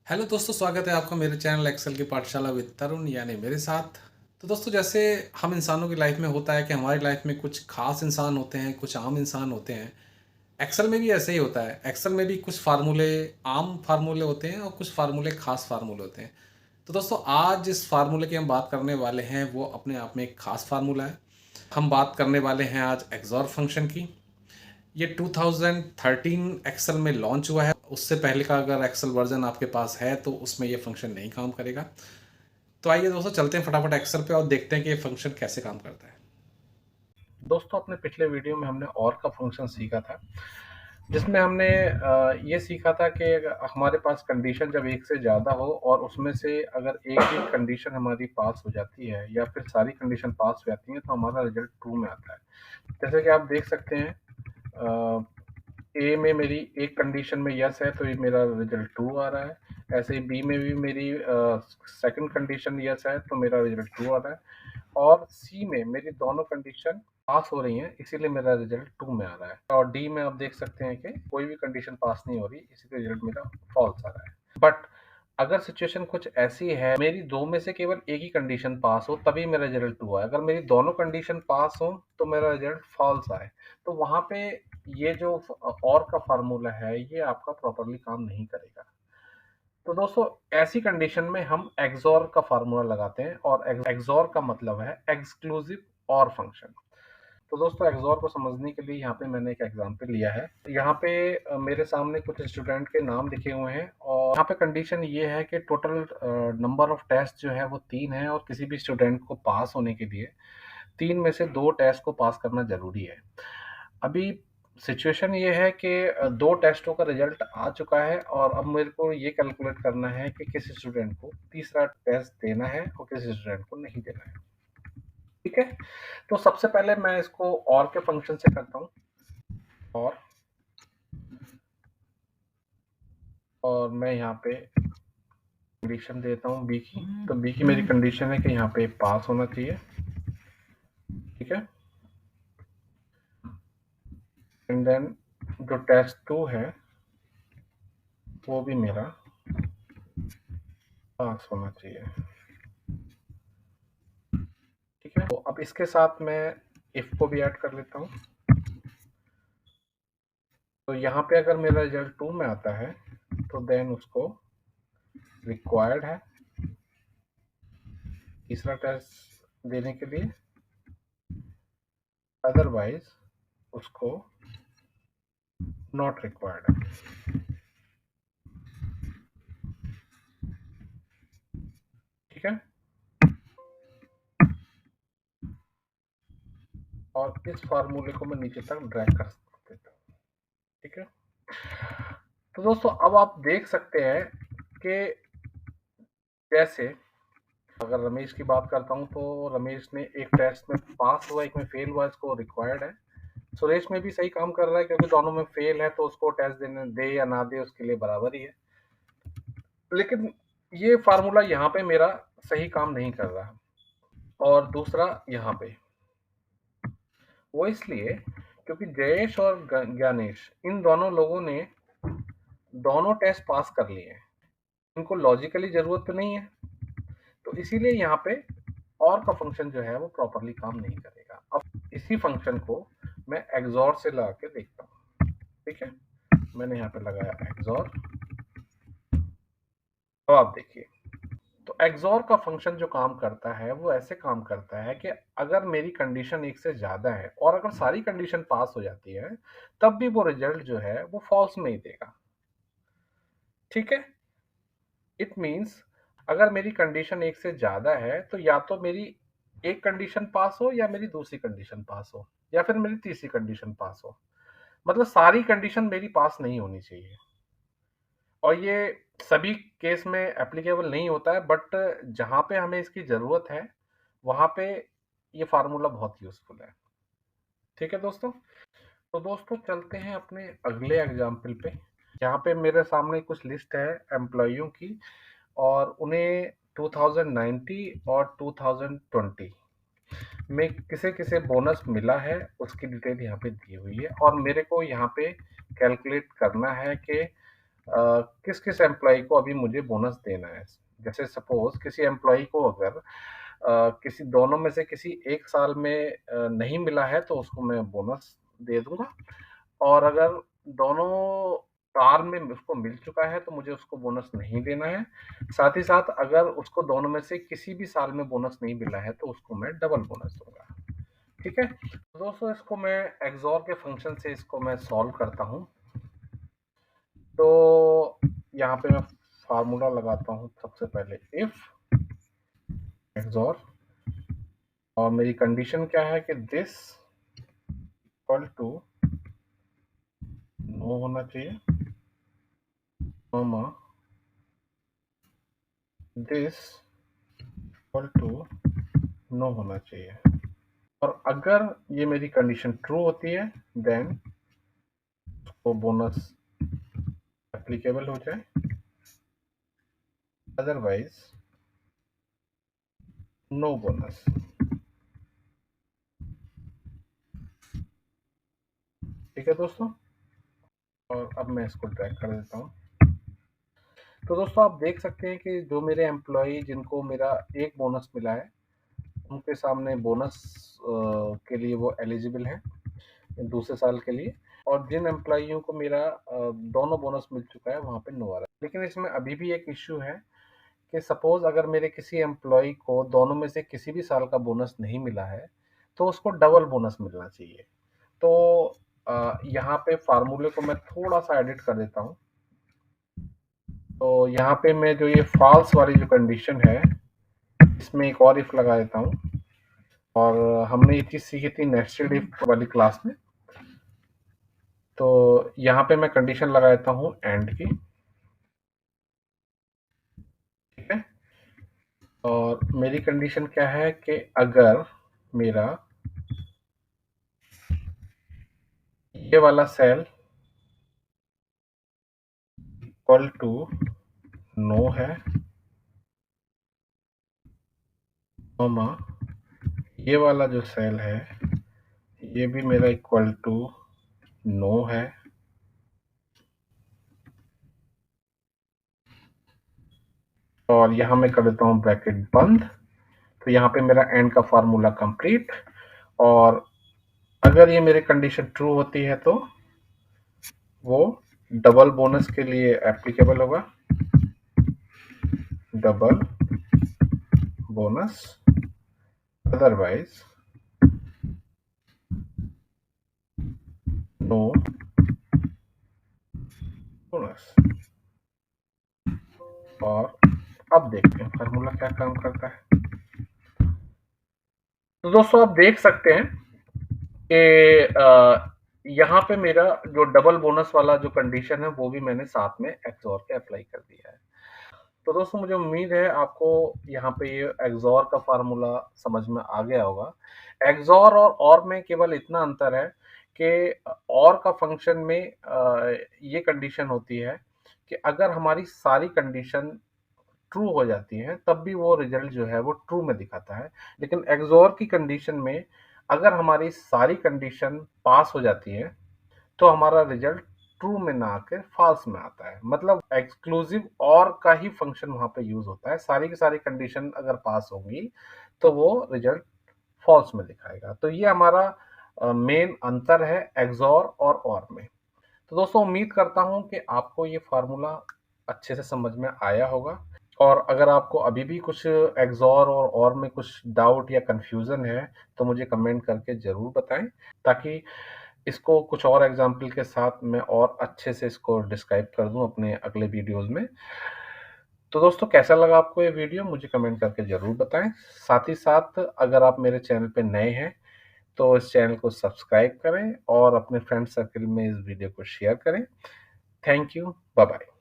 Hello दोस्तों, स्वागत है आपका मेरे चैनल एक्सेल की पाठशाला विद तरुण यानी मेरे साथ। तो दोस्तों, जैसे हम इंसानों की लाइफ में होता है कि हमारी लाइफ में कुछ खास इंसान होते हैं, कुछ आम इंसान होते हैं। एक्सेल में भी ऐसे ही होता है। एक्सेल में भी कुछ फार्मूले आम फार्मूले होते हैं और कुछ फार्मूले खास फार्मूले होते हैं। तो दोस्तों, आज जिस फार्मूले की हम बात करने वाले हैं वो अपने आप में एक खास फार्मूला है। हम बात करने वाले हैं आज एक्सॉर फंक्शन की। ये 2013 एक्सेल में लॉन्च हुआ है। उससे पहले का अगर एक्सेल वर्जन आपके पास है तो उसमें ये फंक्शन नहीं काम करेगा। तो आइए दोस्तों, चलते हैं फटाफट एक्सेल पे और देखते हैं कि ये फंक्शन कैसे काम करता है। दोस्तों, अपने पिछले वीडियो में हमने और का फंक्शन सीखा था, जिसमें हमने ये सीखा था कि हमारे पास कंडीशन जब एक से ज़्यादा हो और उसमें से अगर एक भी कंडीशन हमारी पास हो जाती है या फिर सारी कंडीशन पास हो जाती हैं तो हमारा रिजल्ट ट्रू में आता है। जैसे कि आप देख सकते हैं, ए में मेरी एक कंडीशन में यस है तो ये मेरा रिजल्ट ट्रू आ रहा है। ऐसे ही बी में भी मेरी सेकंड कंडीशन यस है तो मेरा रिजल्ट ट्रू आ रहा है। और सी में मेरी दोनों कंडीशन पास हो रही हैं, इसीलिए मेरा रिजल्ट ट्रू में आ रहा है। और डी में आप देख सकते हैं कि कोई भी कंडीशन पास नहीं हो रही, इसीलिए रिजल्ट मेरा फॉल्स आ रहा है। बट अगर सिचुएशन कुछ ऐसी है, मेरी दो में से केवल एक ही कंडीशन पास हो तभी मेरा रिजल्ट ट्रू आए। अगर मेरी दोनों कंडीशन पास हो तो मेरा रिजल्ट फॉल्स आए। तो वहां पे ये जो और का फार्मूला है ये आपका प्रॉपरली काम नहीं करेगा। तो दोस्तों, ऐसी कंडीशन में हम एक्सॉर का फार्मूला लगाते हैं और एक्सॉर का मतलब है एक्सक्लूसिव और फंक्शन। तो दोस्तों, एक्सॉर को समझने के लिए यहाँ पे मैंने एक एग्जांपल लिया है। यहाँ पे मेरे सामने कुछ स्टूडेंट के नाम लिखे हुए हैं और यहाँ पे कंडीशन ये है कि टोटल नंबर ऑफ टेस्ट जो है वो 3 है और किसी भी स्टूडेंट को पास होने के लिए 3 में से 2 टेस्ट को पास करना जरूरी है। अभी सिचुएशन ये है कि 2 टेस्टों का रिजल्ट आ चुका है और अब मेरे को ये कैलकुलेट करना है कि किस स्टूडेंट को तीसरा टेस्ट देना है और किस स्टूडेंट को नहीं देना है। ठीक है, तो सबसे पहले मैं इसको और के फंक्शन से करता हूँ। और और मैं यहाँ पे कंडीशन देता हूँ बी की। तो बी की मेरी कंडीशन है कि यहाँ पे पास होना चाहिए। ठीक है, एंड देन जो टेस्ट 2 है वो भी मेरा पास होना चाहिए। ठीक है, तो अब इसके साथ मैं इफ को भी ऐड कर लेता हूँ। तो यहाँ पे अगर मेरा रिजल्ट 2 में आता है तो देन उसको रिक्वायर्ड है तीसरा टेस्ट देने के लिए, अदरवाइज उसको नॉट रिक्वायर्ड है। ठीक है, और इस फार्मूले को मैं नीचे तक ड्रैग कर देता हूँ। ठीक है, तो दोस्तों अब आप देख सकते हैं कि जैसे अगर रमेश की बात करता हूँ तो रमेश ने एक टेस्ट में पास हुआ, एक में फेल हुआ, इसको रिक्वायर्ड है। सुरेश में भी सही काम कर रहा है क्योंकि दोनों में फेल है तो उसको टेस्ट देने दे या ना दे उसके लिए बराबर ही है। लेकिन ये फार्मूला यहाँ पे मेरा सही काम नहीं कर रहा। और दूसरा यहाँ पे वो इसलिए क्योंकि जयेश और ज्ञानेश इन दोनों लोगों ने दोनों टेस्ट पास कर लिए हैं, इनको लॉजिकली जरूरत तो नहीं है, तो इसीलिए यहाँ पे और का फंक्शन जो है वो प्रॉपरली काम नहीं करेगा। अब इसी फंक्शन को मैं एक्सॉर से लगा के देखता हूँ। ठीक है, मैंने यहाँ पे लगाया एक्सॉर। अब आप देखिए, तो एक्सॉर का फंक्शन जो काम करता है वो ऐसे काम करता है कि अगर मेरी कंडीशन एक से ज्यादा है और अगर सारी कंडीशन पास हो जाती है तब भी वो रिजल्ट जो है वो फॉल्स में ही देगा। ठीक है, इट मींस अगर मेरी कंडीशन एक से ज्यादा है तो या तो मेरी एक कंडीशन पास हो या मेरी दूसरी कंडीशन पास हो या फिर मेरी तीसरी कंडीशन पास हो। मतलब सारी कंडीशन मेरी पास नहीं होनी चाहिए। और ये सभी केस में एप्लीकेबल नहीं होता है, बट जहां पे हमें इसकी जरूरत है वहां पे ये फार्मूला बहुत यूजफुल है। ठीक है दोस्तों, तो दोस्तों चलते हैं अपने अगले एग्जाम्पल पे। यहाँ पे मेरे सामने कुछ लिस्ट है एम्प्लॉइयों की और उन्हें 2090 और 2020 में किसे किसे बोनस मिला है उसकी डिटेल यहाँ पे दी हुई है और मेरे को यहाँ पे कैलकुलेट करना है कि किस-किस एम्प्लॉयी को अभी मुझे बोनस देना है। जैसे सपोज़ किसी एम्प्लॉयी को अगर किसी दोनों में से किसी 1 साल में नहीं मिला है तो उसको मैं बोनस दे दूँगा और अगर दोनों साल में उसको मिल चुका है तो मुझे उसको बोनस नहीं देना है। साथ ही साथ अगर उसको दोनों में से किसी भी साल में बोनस नहीं मिला है तो उसको मैं डबल बोनस दूँगा। ठीक है? तो दोस्तों इसको मैं एक्सॉर के फंक्शन से इसको मैं सॉल्व करता हूँ। तो यहाँ पे मैं फ़ॉर्मूला लगाता हूँ सबसे पहले इफ एक्सॉर और मेरी कंडीशन क्या है कि दिस इक्वल टू नो होना चाहिए, comma this equal to no होना चाहिए। और अगर ये मेरी कंडीशन ट्रू होती है देन उसको बोनस एप्लीकेबल हो जाए, अदरवाइज नो बोनस। ठीक है दोस्तों, और अब मैं इसको ड्रैग कर देता हूँ। तो दोस्तों आप देख सकते हैं कि जो मेरे एम्प्लॉई जिनको मेरा एक बोनस मिला है उनके सामने बोनस के लिए वो एलिजिबल हैं दूसरे साल के लिए, और जिन एम्प्लॉइयों को मेरा दोनों बोनस मिल चुका है वहाँ पे नो आ रहा है। लेकिन इसमें अभी भी एक इश्यू है कि सपोज अगर मेरे किसी एम्प्लॉय को दोनों में से किसी भी साल का बोनस नहीं मिला है तो उसको डबल बोनस मिलना चाहिए। तो यहाँ पे फार्मूले को मैं थोड़ा सा एडिट कर देता हूँ। तो यहाँ पे मैं जो ये फॉल्स वाली जो कंडीशन है इसमें एक और इफ लगा देता हूँ, और हमने ये चीज़ सीखी थी नेस्टेड इफ वाली क्लास में। तो यहाँ पे मैं कंडीशन लगा देता हूँ एंड की, ठीक है। और मेरी कंडीशन क्या है कि अगर मेरा ये वाला सेल इक्वल टू नो है, कॉमा ये वाला जो सेल है ये भी मेरा इक्वल टू नो है, और यहाँ मैं कर देता हूँ ब्रैकेट बंद। तो यहाँ पे मेरा एंड का फार्मूला कंप्लीट, और अगर ये मेरी कंडीशन ट्रू होती है तो वो डबल बोनस के लिए एप्लीकेबल होगा, double bonus, otherwise no bonus. और अब देखते हैं फार्मूला क्या काम करता है। तो दोस्तों आप देख सकते हैं कि यहाँ पे मेरा जो डबल बोनस वाला जो कंडीशन है वो भी मैंने साथ में एक्सॉर के अप्लाई कर दिया है। तो दोस्तों मुझे उम्मीद है आपको यहाँ पे ये एक्सॉर का फार्मूला समझ में आ गया होगा। एक्सॉर और में केवल इतना अंतर है कि और का फंक्शन में ये कंडीशन होती है कि अगर हमारी सारी कंडीशन ट्रू हो जाती हैं तब भी वो रिजल्ट जो है वो ट्रू में दिखाता है। लेकिन एक्सॉर की कंडीशन में अगर हमारी सारी कंडीशन पास हो जाती है तो हमारा रिजल्ट ट्रू में ना आकर फॉल्स में आता है। मतलब एक्सक्लूसिव और का ही फंक्शन वहां पे यूज होता है। सारी की सारी कंडीशन अगर पास होंगी तो वो रिजल्ट फॉल्स में दिखाएगा। तो ये हमारा मेन अंतर है एक्सॉर और में। तो दोस्तों उम्मीद करता हूं कि आपको ये फार्मूला अच्छे से समझ में आया होगा, और अगर आपको अभी भी कुछ एक्सॉर और में कुछ डाउट या कंफ्यूजन है तो मुझे कमेंट करके ज़रूर बताएं, ताकि इसको कुछ और एग्जाम्पल के साथ मैं और अच्छे से इसको डिस्क्राइब कर दूं अपने अगले वीडियोस में। तो दोस्तों कैसा लगा आपको ये वीडियो मुझे कमेंट करके ज़रूर बताएं। साथ ही साथ अगर आप मेरे चैनल पे नए हैं तो इस चैनल को सब्सक्राइब करें और अपने फ्रेंड सर्कल में इस वीडियो को शेयर करें। Thank you, bye bye.